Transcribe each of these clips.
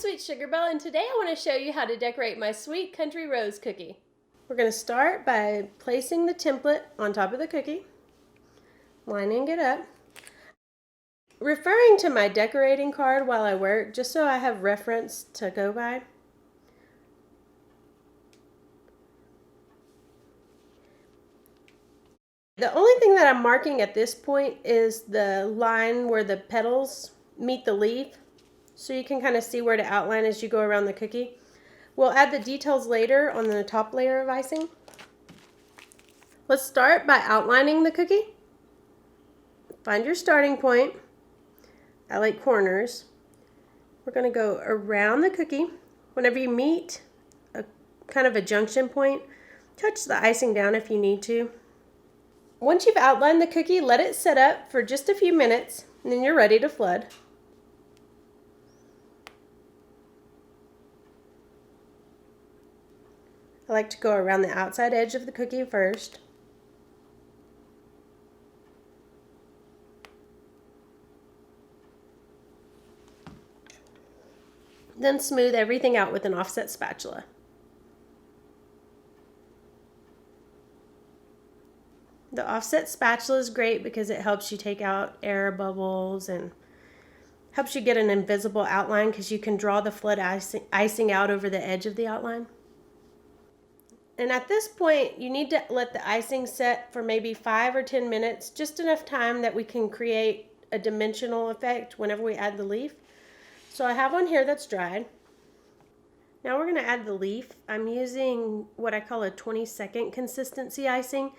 Sweet Sugarbelle, and today I want to show you how to decorate my sweet country rose cookie. We're going to start by placing the template on top of the cookie, lining it up, referring to my decorating card while I work just so I have reference to go by. The only thing that I'm marking at this point is the line where the petals meet the leaf, so you can kind of see where to outline as you go around the cookie. We'll add the details later on the top layer of icing. Let's start by outlining the cookie. Find your starting point. I like corners. We're going to go around the cookie. Whenever you meet a kind of a junction point, touch the icing down if you need to. Once you've outlined the cookie, let it set up for just a few minutes, and then you're ready to flood. I like to go around the outside edge of the cookie first. Then smooth everything out with an offset spatula. The offset spatula is great because it helps you take out air bubbles and helps you get an invisible outline because you can draw the flood icing out over the edge of the outline. And at this point, you need to let the icing set for maybe 5 or 10 minutes, just enough time that we can create a dimensional effect whenever we add the leaf. So I have one here that's dried. Now we're going to add the leaf. I'm using what I call a 20-second consistency icing,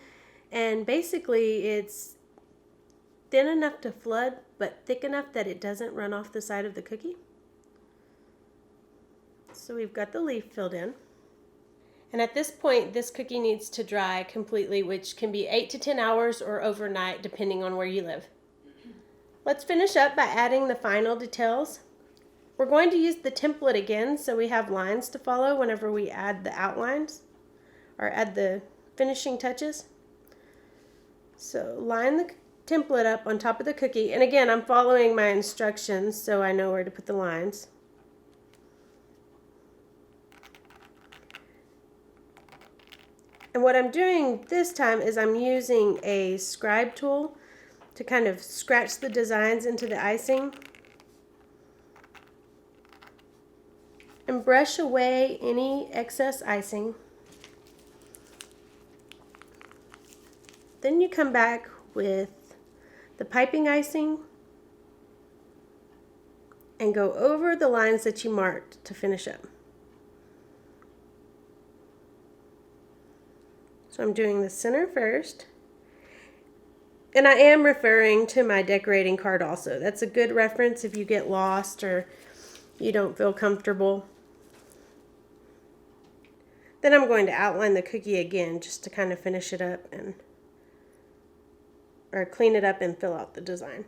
and basically it's thin enough to flood, but thick enough that it doesn't run off the side of the cookie. So we've got the leaf filled in. And at this point, this cookie needs to dry completely, which can be 8 to 10 hours or overnight, depending on where you live. Let's finish up by adding the final details. We're going to use the template again, so we have lines to follow whenever we add the outlines or add the finishing touches. So line the template up on top of the cookie. And again, I'm following my instructions, so I know where to put the lines. And what I'm doing this time is I'm using a scribe tool to kind of scratch the designs into the icing and brush away any excess icing. Then you come back with the piping icing and go over the lines that you marked to finish up. So I'm doing the center first. And I am referring to my decorating card also. That's a good reference if you get lost or you don't feel comfortable. Then I'm going to outline the cookie again just to kind of finish it up or clean it up and fill out the design.